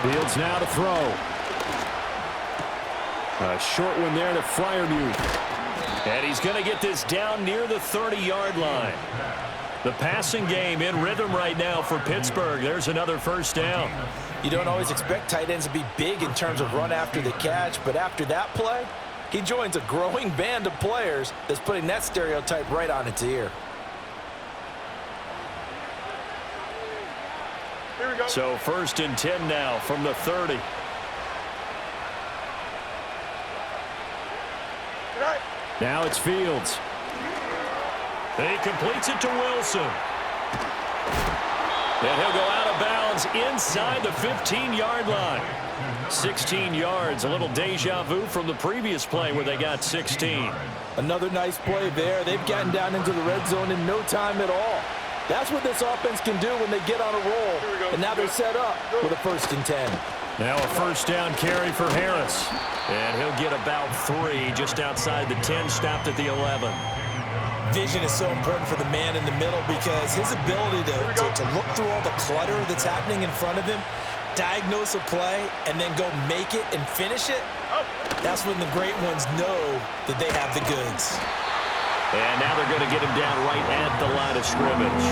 Fields now to throw. A short one there to Freiermuth. And he's going to get this down near the 30-yard line. The passing game in rhythm right now for Pittsburgh. There's another first down. You don't always expect tight ends to be big in terms of run after the catch, but after that play, he joins a growing band of players that's putting that stereotype right on its ear. Here we go. So 1st and 10 now from the 30. Now it's Fields. He completes it to Wilson. And he'll go out of bounds inside the 15-yard line. 16 yards, a little deja vu from the previous play where they got 16. Another nice play there. They've gotten down into the red zone in no time at all. That's what this offense can do when they get on a roll. And now they're set up with a 1st and 10. Now a first down carry for Harris. And he'll get about 3 just outside the 10, stopped at the 11. Vision is so important for the man in the middle because his ability to look through all the clutter that's happening in front of him, diagnose a play, and then go make it and finish it, that's when the great ones know that they have the goods. And now they're going to get him down right at the line of scrimmage.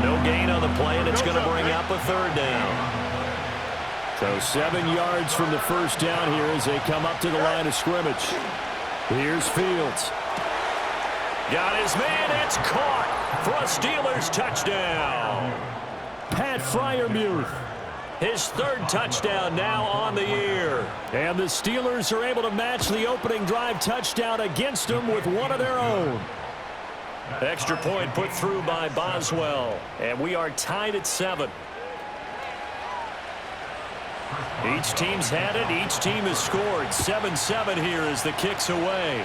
No gain on the play, and it's going to bring up a 3rd down. So 7 yards from the first down here as they come up to the line of scrimmage. Here's Fields. Got his man. It's caught for a Steelers touchdown. Pat Freiermuth. His 3rd touchdown now on the year. And the Steelers are able to match the opening drive touchdown against them with one of their own. Extra point put through by Boswell. And we are tied at 7. Each team's had it. Each team has scored. 7-7 here as the kick's away.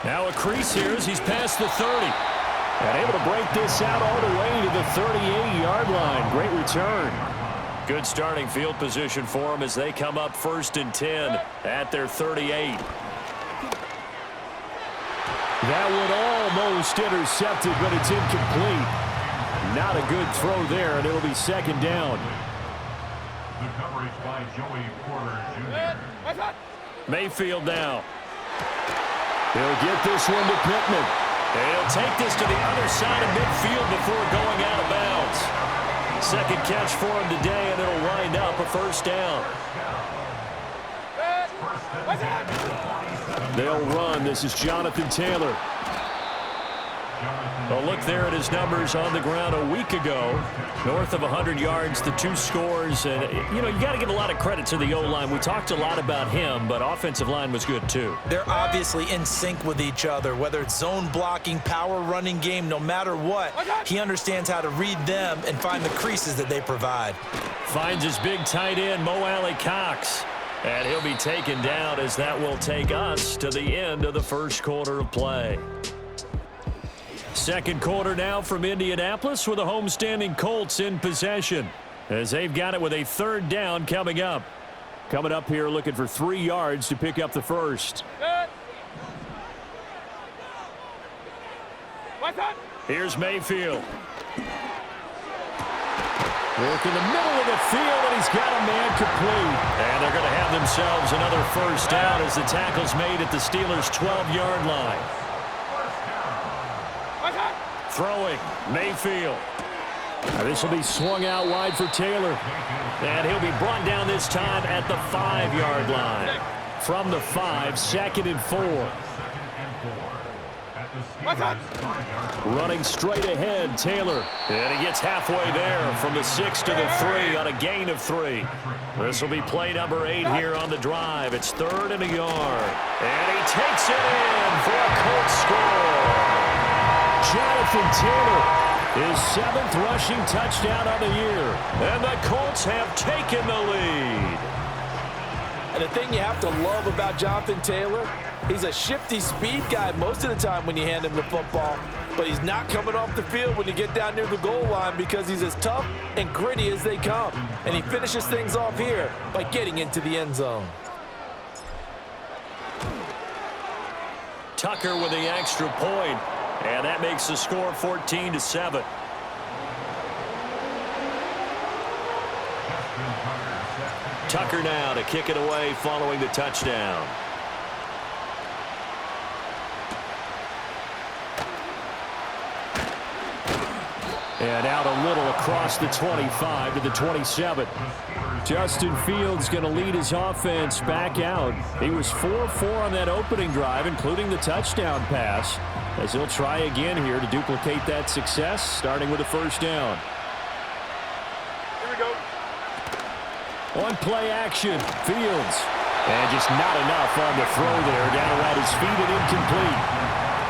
Now a crease here as he's past the 30. And able to break this out all the way to the 38-yard line. Great return. Good starting field position for them as they come up 1st and 10 at their 38. That one almost intercepted, but it's incomplete. Not a good throw there, and it'll be 2nd down. The coverage by Joey Porter Jr. Mayfield now. He'll get this one to Pittman. And he'll take this to the other side of midfield before going out of bounds. 2nd catch for him today, and it'll wind up a 1st down. They'll run. This is Jonathan Taylor. A look there at his numbers on the ground a week ago. North of 100 yards, the 2 scores. And, you got to give a lot of credit to the O-line. We talked a lot about him, but offensive line was good too. They're obviously in sync with each other, whether it's zone blocking, power running game, no matter what. He understands how to read them and find the creases that they provide. Finds his big tight end, Mo Alley-Cox. And he'll be taken down as that will take us to the end of the 1st quarter of play. 2nd quarter now from Indianapolis with the homestanding Colts in possession as they've got it with a 3rd down coming up. Coming up here looking for 3 yards to pick up the 1st. Here's Mayfield. Work in the middle of the field, and he's got a man complete. And they're going to have themselves another 1st down as the tackle's made at the Steelers' 12-yard line. Throwing, Mayfield. Now this will be swung out wide for Taylor. And he'll be brought down this time at the 5-yard line. From the 5, 2nd and 4. Running straight ahead, Taylor. And he gets halfway there from the 6 to the 3 on a gain of 3. This will be play number 8 here on the drive. It's 3rd and a yard. And he takes it in for a Colts score. Jonathan Taylor, his 7th rushing touchdown of the year. And the Colts have taken the lead. And the thing you have to love about Jonathan Taylor, he's a shifty speed guy most of the time when you hand him the football. But he's not coming off the field when you get down near the goal line because he's as tough and gritty as they come. And he finishes things off here by getting into the end zone. Tucker with the extra point. And that makes the score 14-7. Tucker now to kick it away following the touchdown. And out a little across the 25 to the 27. Justin Fields going to lead his offense back out. He was 4-4 on that opening drive, including the touchdown pass, as he'll try again here to duplicate that success, starting with a first down. Here we go. On play action, Fields. And just not enough on the throw there, down around his feet and incomplete.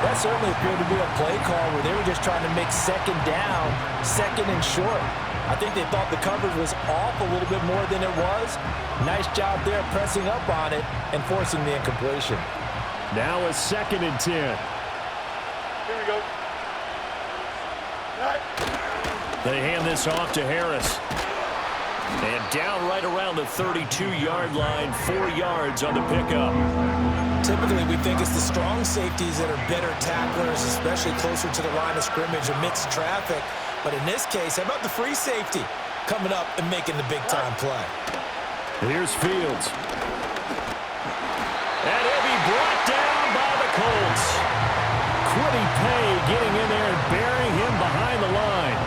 That certainly appeared to be a play call where they were just trying to make second down, second and short. I think they thought the coverage was off a little bit more than it was. Nice job there pressing up on it and forcing the incompletion. Now a 2nd and 10. Here we go. All right. They hand this off to Harris. And down right around the 32-yard line, 4 yards on the pickup. Typically, we think it's the strong safeties that are better tacklers, especially closer to the line of scrimmage amidst traffic. But in this case, how about the free safety coming up and making the big-time play? Here's Fields. And he'll be brought down by the Colts. Quiddy Pay getting in there and burying him behind the line.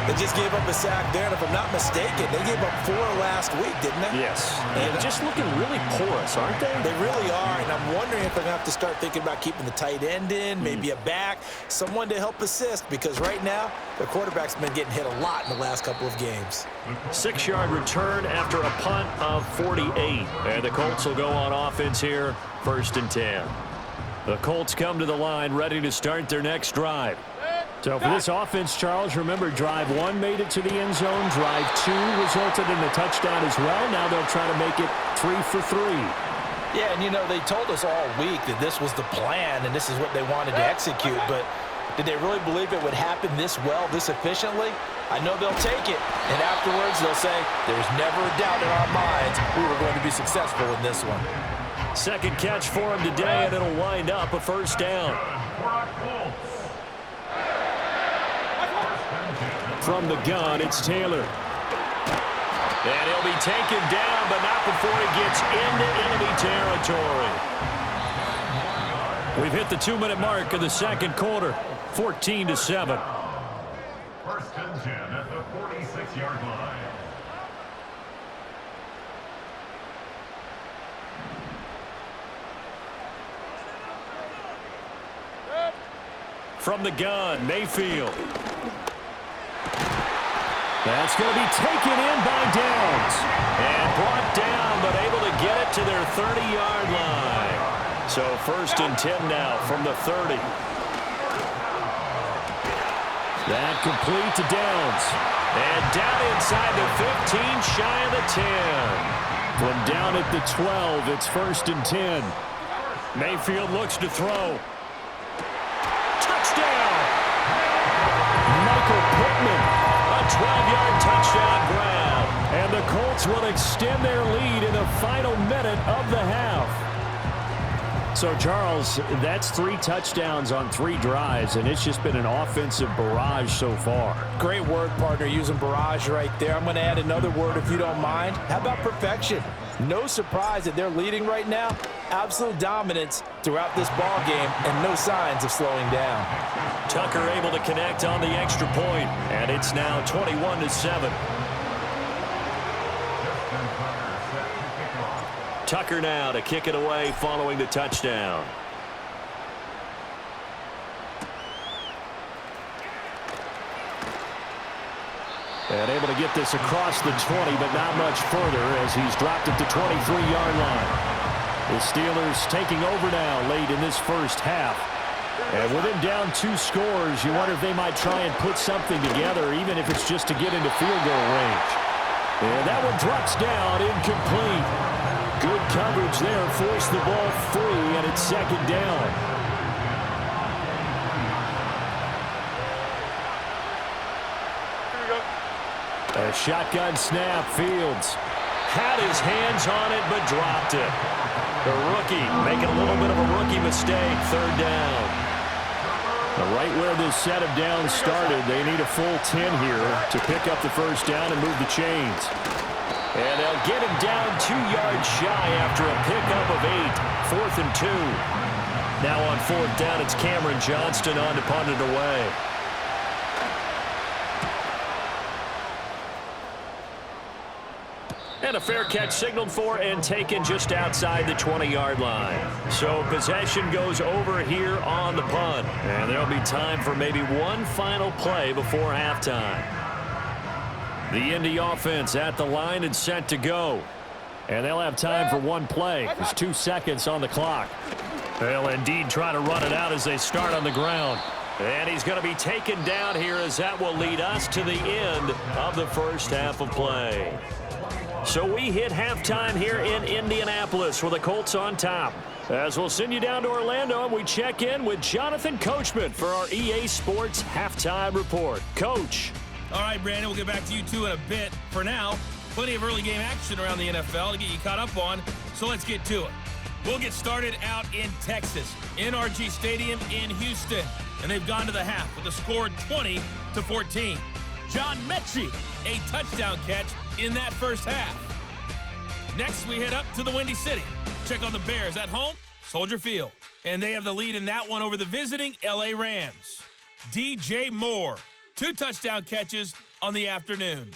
They just gave up a sack there, and if I'm not mistaken, they gave up 4 last week, didn't they? Yes. And just looking really porous, aren't they? They really are, and I'm wondering if they're going to have to start thinking about keeping the tight end in, maybe a back, someone to help assist, because right now, their quarterback's been getting hit a lot in the last couple of games. 6-yard return after a punt of 48. And the Colts will go on offense here, 1st and 10. The Colts come to the line, ready to start their next drive. So for this offense, Charles, remember, drive 1 made it to the end zone. Drive 2 resulted in a touchdown as well. Now they'll try to make it 3 for 3. Yeah, and you know, they told us all week that this was the plan and this is what they wanted to execute, but did they really believe it would happen this well, this efficiently? I know they'll take it, and afterwards they'll say, there's never a doubt in our minds we were going to be successful in this one. 2nd catch for him today, and it'll wind up a first down. From the gun, it's Taylor. And he'll be taken down, but not before he gets into enemy territory. We've hit the 2-minute mark of the 2nd quarter, 14-7. 1st and 10 at the 46-yard line. From the gun, Mayfield. That's going to be taken in by Downs. And brought down, but able to get it to their 30-yard line. So 1st and 10 now from the 30. That complete to Downs. And down inside the 15, shy of the 10. From down at the 12, it's 1st and 10. Mayfield looks to throw. Touchdown! Michael Pittman. A 12-yard touchdown grab. And the Colts will extend their lead in the final minute of the half. So, Charles, that's 3 touchdowns on 3 drives, and it's just been an offensive barrage so far. Great word, partner, using barrage right there. I'm going to add another word if you don't mind. How about perfection? No surprise that they're leading right now. Absolute dominance throughout this ball game and no signs of slowing down. Tucker able to connect on the extra point, and it's now 21-7. Tucker now to kick it away following the touchdown. And able to get this across the 20, but not much further as he's dropped it to 23-yard line. The Steelers taking over now late in this first half. And with him down 2 scores, you wonder if they might try and put something together, even if it's just to get into field goal range. And that one drops down, incomplete. Good coverage there, forced the ball free, and it's 2nd down. Here we go. A shotgun snap, Fields had his hands on it, but dropped it. The rookie making a little bit of a rookie mistake, 3rd down. Right where this set of downs started, they need a full 10 here to pick up the first down and move the chains. And they'll get him down 2 yards shy after a pickup of 8. 4th and 2. Now on 4th down, it's Cameron Johnston on to punt it away. And a fair catch signaled for and taken just outside the 20-yard line. So possession goes over here on the punt. And there'll be time for maybe one final play before halftime. The Indy offense at the line and set to go. And they'll have time for one play. There's 2 seconds on the clock. They'll indeed try to run it out as they start on the ground. And he's going to be taken down here as that will lead us to the end of the first half of play. So we hit halftime here in Indianapolis with the Colts on top. As we'll send you down to Orlando and we check in with Jonathan Coachman for our EA Sports Halftime Report. Coach. All right, Brandon, we'll get back to you two in a bit. For now, plenty of early game action around the NFL to get you caught up on, so let's get to it. We'll get started out in Texas, NRG Stadium in Houston, and they've gone to the half with a score 20-14. John Mechie, a touchdown catch in that first half. Next, we head up to the Windy City. Check on the Bears at home, Soldier Field. And they have the lead in that one over the visiting LA Rams. DJ Moore, 2 touchdown catches on the afternoon.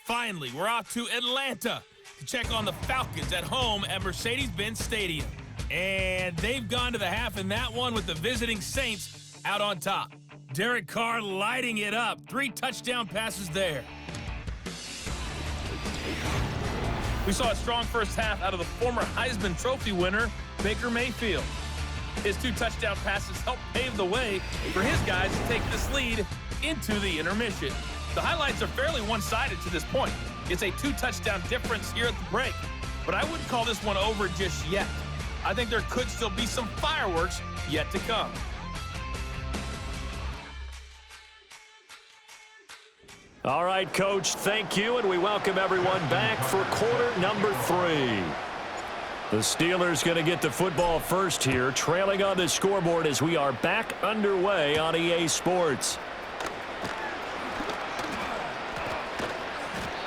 Finally, we're off to Atlanta to check on the Falcons at home at Mercedes-Benz Stadium. And they've gone to the half in that one with the visiting Saints out on top. Derek Carr lighting it up. 3 touchdown passes there. We saw a strong first half out of the former Heisman Trophy winner, Baker Mayfield. His 2 touchdown passes helped pave the way for his guys to take this lead into the intermission. The highlights are fairly one-sided to this point. It's a 2 touchdown difference here at the break, but I wouldn't call this one over just yet. I think there could still be some fireworks yet to come. All right, Coach, thank you, and we welcome everyone back for quarter number 3. The Steelers going to get the football first here, trailing on the scoreboard as we are back underway on EA Sports.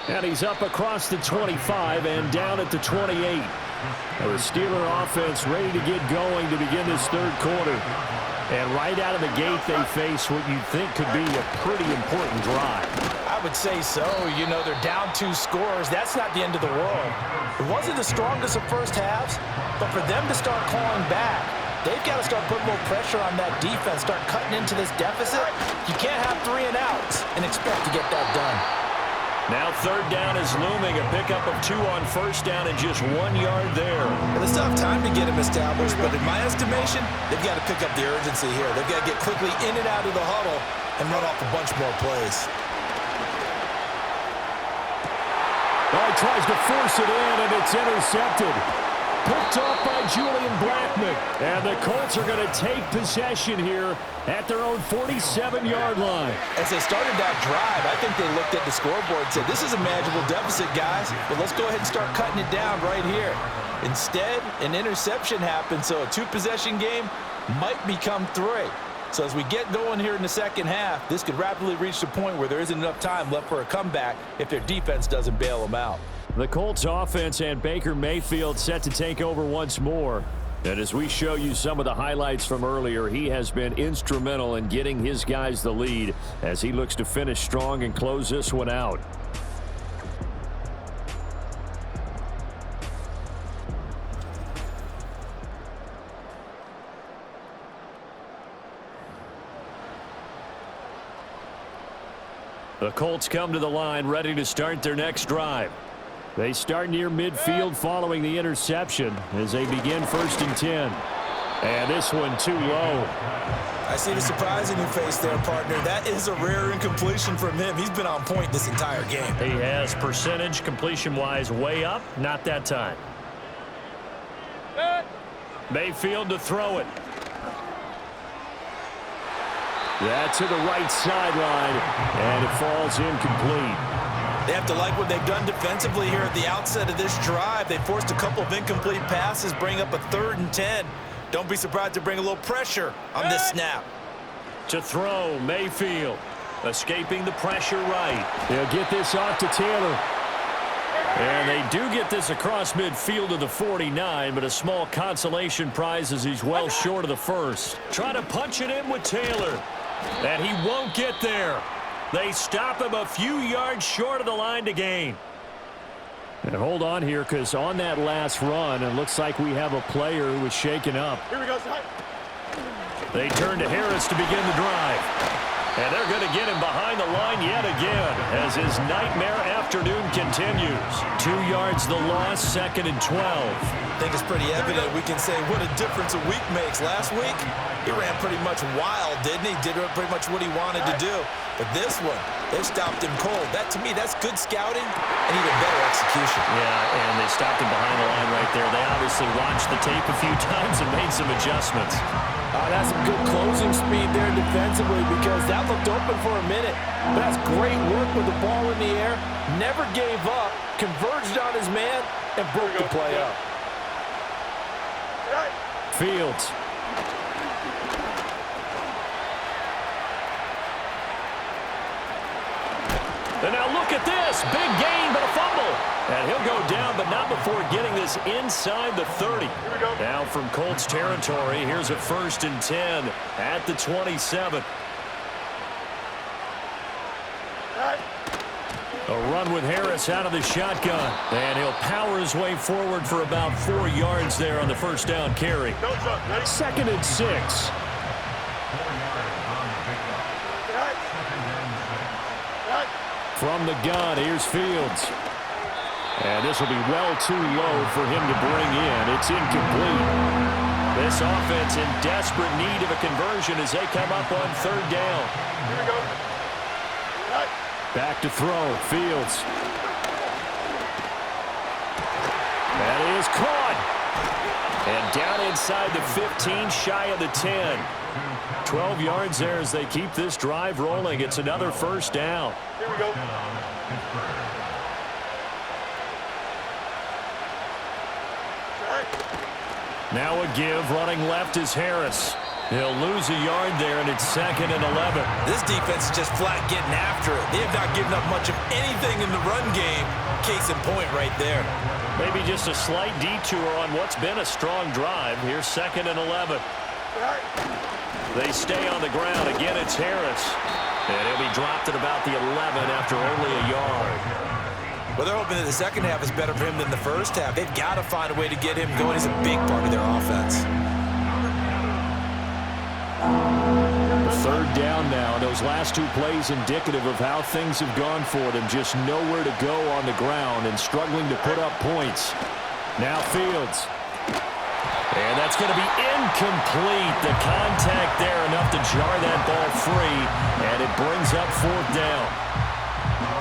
And he's up across the 25 and down at the 28. The Steeler offense ready to get going to begin this third quarter. And right out of the gate, they face what you'd think could be a pretty important drive. I would say so. You know, they're down 2 scores. That's not the end of the world. It wasn't the strongest of first halves, but for them to start clawing back, they've got to start putting more pressure on that defense, start cutting into this deficit. You can't have 3 and outs and expect to get that done. Now third down is looming, a pickup of 2 on first down and just 1 yard there. Well, they still have time to get him established, but in my estimation, they've got to pick up the urgency here. They've got to get quickly in and out of the huddle and run off a bunch more plays. Oh, he tries to force it in, and it's intercepted. Picked off by Julian Blackmon. And the Colts are going to take possession here at their own 47-yard line. As they started that drive, I think they looked at the scoreboard and said, this is a manageable deficit, guys, but let's go ahead and start cutting it down right here. Instead, an interception happened, so a 2-possession game might become 3. So as we get going here in the second half, this could rapidly reach the point where there isn't enough time left for a comeback if their defense doesn't bail them out. The Colts offense and Baker Mayfield set to take over once more. And as we show you some of the highlights from earlier, he has been instrumental in getting his guys the lead as he looks to finish strong and close this one out. The Colts come to the line ready to start their next drive. They start near midfield following the interception as they begin 1st and 10. And this one too low. I see the surprise in your face there, partner. That is a rare incompletion from him. He's been on point this entire game. He has percentage completion-wise way up, not that time. Mayfield to throw it. That's to the right sideline, and it falls incomplete. They have to like what they've done defensively here at the outset of this drive. They forced a couple of incomplete passes, bring up a 3rd and 10. Don't be surprised to bring a little pressure on this snap. To throw, Mayfield. Escaping the pressure right. They'll get this off to Taylor. And they do get this across midfield to the 49, but a small consolation prize as he's well short of the first. Trying to punch it in with Taylor. And he won't get there. They stop him a few yards short of the line to gain. And hold on here, because on that last run, it looks like we have a player who was shaken up. Here we go. They turn to Harris to begin the drive. And they're going to get him behind the line yet again as his nightmare afternoon continues. 2 yards the loss, 2nd and 12. I think it's pretty evident. We can say what a difference a week makes. Last week, he ran pretty much wild, didn't he? Did pretty much what he wanted to do. But this one, they stopped him cold. That, to me, that's good scouting and even better execution. Yeah, and they stopped him behind the line right there. They obviously watched the tape a few times and made some adjustments. That's some good closing speed there defensively because that looked open for a minute. But that's great work with the ball in the air. Never gave up, converged on his man, and broke the play up. Fields. And now look at this. Big gain, but a fumble. And he'll go down, but not before getting this inside the 30. Now from Colts territory, here's a 1st and 10 at the 27. A run with Harris out of the shotgun. And he'll power his way forward for about 4 yards there on the first down carry. 2nd and 6. From the gun, here's Fields. And this will be well too low for him to bring in. It's incomplete. This offense in desperate need of a conversion as they come up on 3rd down. Here we go. Back to throw. Fields. That is caught. And down inside the 15, shy of the 10. 12 yards there as they keep this drive rolling. It's another 1st down. Here we go. Now a give. Running left is Harris. He'll lose a yard there, and it's 2nd and 11. This defense is just flat getting after it. They have not given up much of anything in the run game. Case in point right there. Maybe just a slight detour on what's been a strong drive. Here's 2nd and 11. They stay on the ground. Again, it's Harris. And he'll be dropped at about the 11 after only a yard. Well, they're hoping that the second half is better for him than the first half. They've got to find a way to get him going. He's a big part of their offense. 3rd down now. And those last 2 plays indicative of how things have gone for them. Just nowhere to go on the ground and struggling to put up points. Now Fields. And that's going to be incomplete. The contact there enough to jar that ball free. And it brings up 4th down.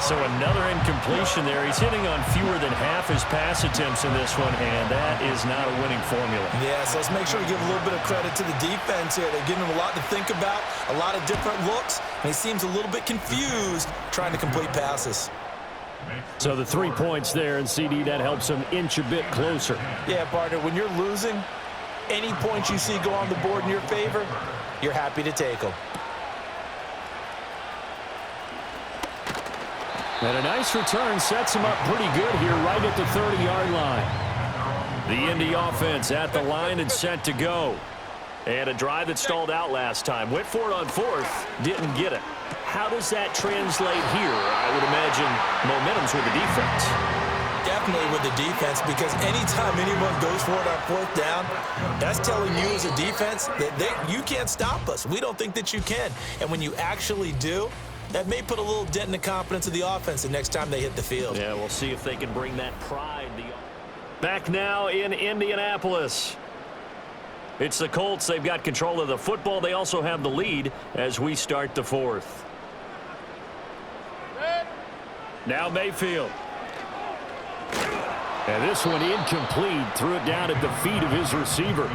So another incompletion there. He's hitting on fewer than half his pass attempts in this one, and that is not a winning formula. Yeah, so let's make sure we give a little bit of credit to the defense here. They're giving him a lot to think about, a lot of different looks, and he seems a little bit confused trying to complete passes. So the 3 points there, and CD, that helps him inch a bit closer. Yeah, partner, when you're losing, any points you see go on the board in your favor, you're happy to take them. And a nice return sets him up pretty good here right at the 30-yard line. The Indy offense at the line and set to go. And a drive that stalled out last time. Went for it on 4th, didn't get it. How does that translate here? I would imagine momentum's with the defense. Definitely with the defense, because anytime anyone goes for it on 4th down, that's telling you as a defense that you can't stop us. We don't think that you can. And when you actually do, that may put a little dent in the confidence of the offense the next time they hit the field. Yeah, we'll see if they can bring that pride. Back now in Indianapolis. It's the Colts. They've got control of the football. They also have the lead as we start the 4th. Now Mayfield. And this one incomplete. Threw it down at the feet of his receiver.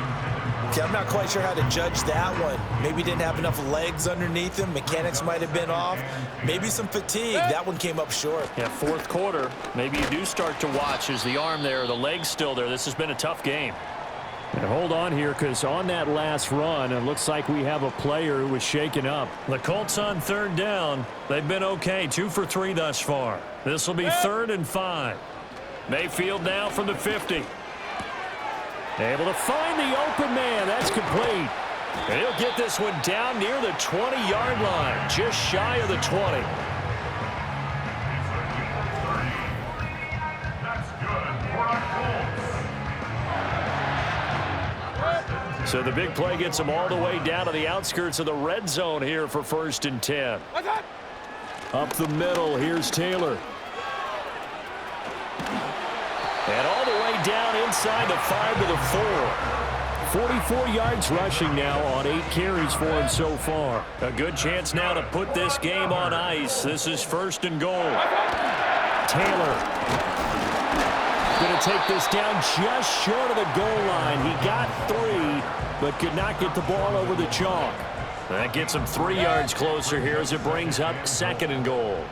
Okay, I'm not quite sure how to judge that one. Maybe didn't have enough legs underneath him. Mechanics might have been off. Maybe some fatigue. That one came up short. Yeah, 4th quarter. Maybe you do start to watch. Is the arm there, the leg's still there? This has been a tough game. And hold on here, because on that last run, it looks like we have a player who was shaken up. The Colts on third down. They've been okay, 2 for 3 thus far. This will be 3rd and 5. Mayfield now from the 50. Able to find the open man. That's complete. And he'll get this one down near the 20-yard line, just shy of the 20. So the big play gets them all the way down to the outskirts of the red zone here for 1st and 10. Up the middle, here's Taylor. And all the way down inside the 5 to the 4. 44 yards rushing now on 8 carries for him so far. A good chance now to put this game on ice. This is 1st and goal. Taylor going to take this down just short of the goal line. He got 3, but could not get the ball over the chalk. That gets him 3 yards closer here as it brings up 2nd and goal.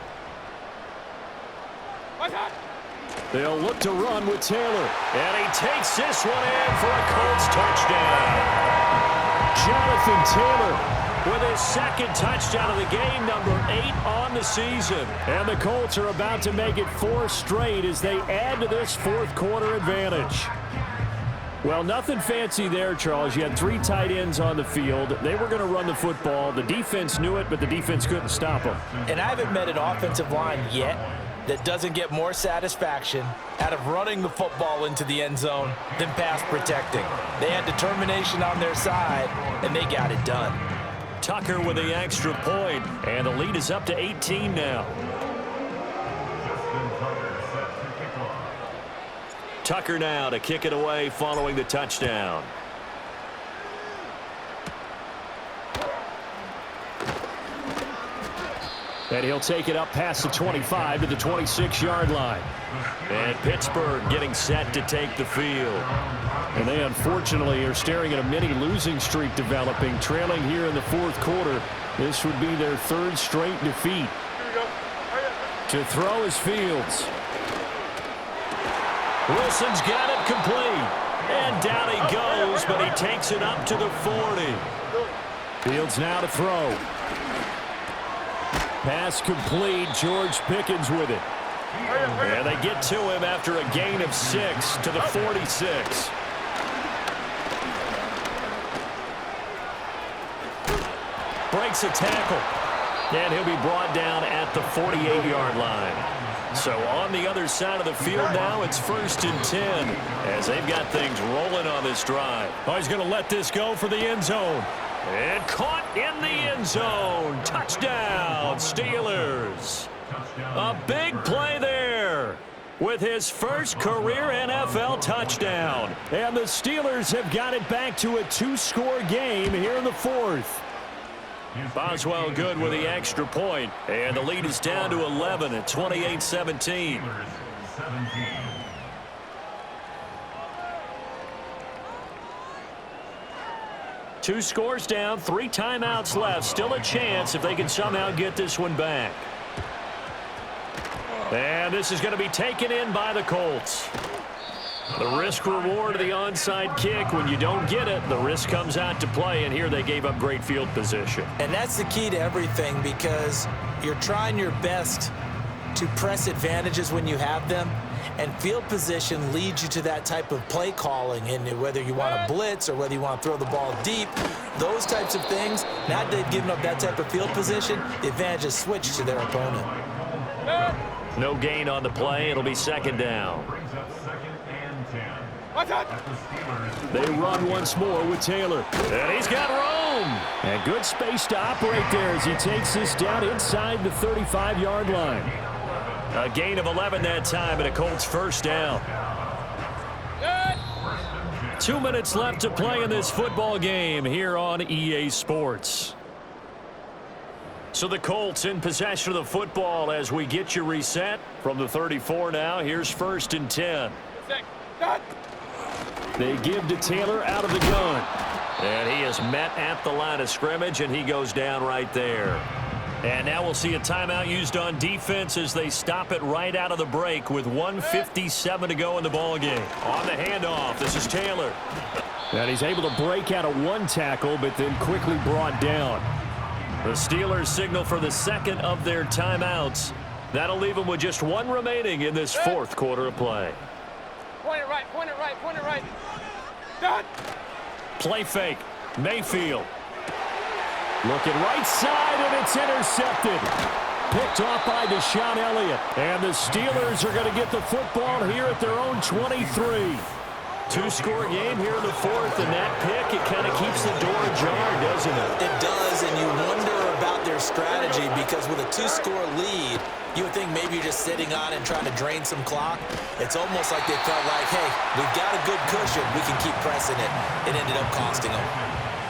They'll look to run with Taylor. And he takes this one in for a Colts touchdown. Jonathan Taylor with his 2nd touchdown of the game, number 8 on the season. And the Colts are about to make it 4 straight as they add to this 4th quarter advantage. Well, nothing fancy there, Charles. You had 3 tight ends on the field. They were going to run the football. The defense knew it, but the defense couldn't stop them. And I haven't met an offensive line yet that doesn't get more satisfaction out of running the football into the end zone than pass protecting. They had determination on their side, and they got it done. Tucker with the extra point, and the lead is up to 18 now. Tucker now to kick it away following the touchdown. And he'll take it up past the 25 to the 26-yard line. And Pittsburgh getting set to take the field. And they unfortunately are staring at a mini losing streak developing, trailing here in the 4th quarter. This would be their 3rd straight defeat. To throw is Fields. Wilson's got it complete. And down he goes, but he takes it up to the 40. Fields now to throw. Pass complete. George Pickens with it. And they get to him after a gain of 6 to the 46. Breaks a tackle. And he'll be brought down at the 48-yard line. So on the other side of the field now, it's 1st and 10 as they've got things rolling on this drive. Oh, he's going to let this go for the end zone. And caught in the end zone. Touchdown, Steelers. A big play there with his first career NFL touchdown. And the Steelers have got it back to a 2-score game here in the 4th. Boswell good with the extra point. And the lead is down to 11 at 28-17. 2 scores down, 3 timeouts left. Still a chance if they can somehow get this one back. And this is going to be taken in by the Colts. The risk reward of the onside kick. When you don't get it, the risk comes out to play, and here they gave up great field position. And that's the key to everything, because you're trying your best to press advantages when you have them, and field position leads you to that type of play calling. And whether you want to blitz or whether you want to throw the ball deep, those types of things, now that they've given up that type of field position, the advantage is switched to their opponent. No gain on the play. It'll be 2nd down. They run once more with Taylor. And he's got room. And good space to operate there as he takes this down inside the 35-yard line. A gain of 11 that time, and a Colts 1st down. 2 minutes left to play in this football game here on EA Sports. So the Colts in possession of the football as we get you reset from the 34 now. Here's 1st and 10. They give to Taylor out of the gun. And he is met at the line of scrimmage, and he goes down right there. And now we'll see a timeout used on defense as they stop it right out of the break with 1:57 to go in the ballgame. On the handoff, this is Taylor. And he's able to break out of one tackle, but then quickly brought down. The Steelers signal for the second of their timeouts. That'll leave them with just one remaining in this fourth quarter of play. Point it right, point it right, point it right. Done. Play fake. Mayfield. Looking right side, and it's intercepted. Picked off by Deshaun Elliott. And the Steelers are going to get the football here at their own 23. Two-score game here in the fourth, and that pick, it kind of keeps the door ajar, doesn't it? It does, and you wonder about their strategy because with a two-score lead, you would think maybe you're just sitting on and trying to drain some clock. It's almost like they felt like, hey, we've got a good cushion. We can keep pressing it. It ended up costing them.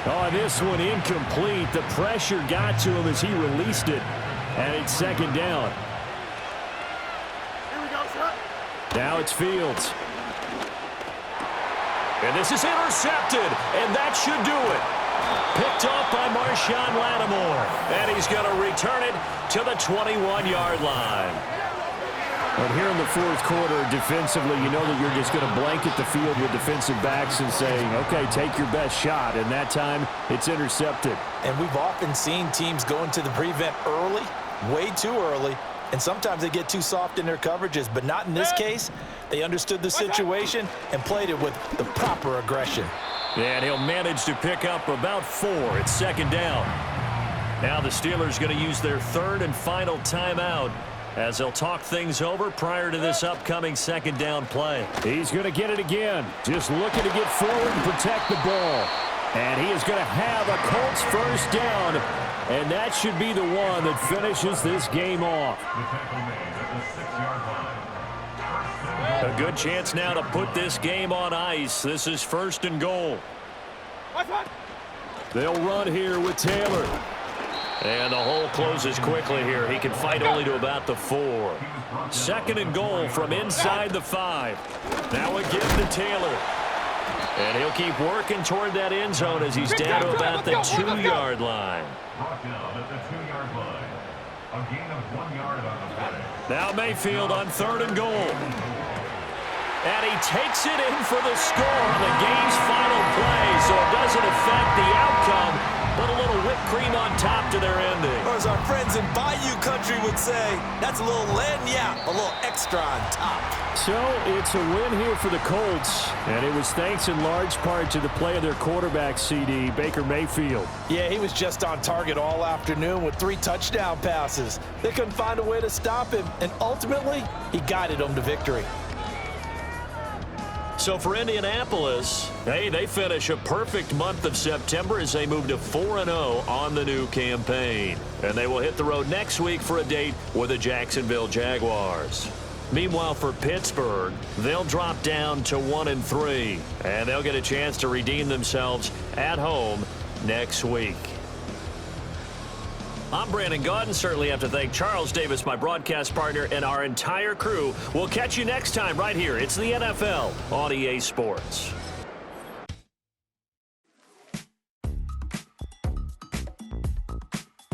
Oh, this one incomplete. The pressure got to him as he released it, and it's second down. Here we go, sir. Now it's Fields. And this is intercepted, and that should do it. Picked off by Marshawn Lattimore, and he's going to return it to the 21-yard line. And here in the fourth quarter, defensively, you know that you're just going to blanket the field with defensive backs and saying, okay, take your best shot. And that time, it's intercepted. And we've often seen teams go into the prevent early, way too early, and sometimes they get too soft in their coverages, but not in this case. They understood the situation and played it with the proper aggression. And he'll manage to pick up about 4. It's second down. Now the Steelers going to use their third and final timeout as they'll talk things over prior to this upcoming second down play. He's going to get it again. Just looking to get forward and protect the ball. And he is going to have a Colts first down. And that should be the one that finishes this game off. A good chance now to put this game on ice. This is first and goal. They'll run here with Taylor. And the hole closes quickly here. He can fight only to about the 4. Second and goal from inside the 5. Now again to Taylor. And he'll keep working toward that end zone as he's down to about the 2-yard line. Brought down at the 2-yard line. A gain of 1 yard on the play. Now Mayfield on third and goal. And he takes it in for the score on the game's final play, so it doesn't affect the outcome, but a little whipped cream on top to their ending. Or as our friends in Bayou Country would say, that's a little lagniappe, a little extra on top. So it's a win here for the Colts, and it was thanks in large part to the play of their quarterback, CD, Baker Mayfield. Yeah, he was just on target all afternoon with 3 touchdown passes. They couldn't find a way to stop him, and ultimately, he guided them to victory. So for Indianapolis, hey, they finish a perfect month of September as they move to 4-0 on the new campaign. And they will hit the road next week for a date with the Jacksonville Jaguars. Meanwhile, for Pittsburgh, they'll drop down to 1-3, and they'll get a chance to redeem themselves at home next week. I'm Brandon Gaudin. Certainly have to thank Charles Davis, my broadcast partner, and our entire crew. We'll catch you next time right here. It's the NFL on EA Sports.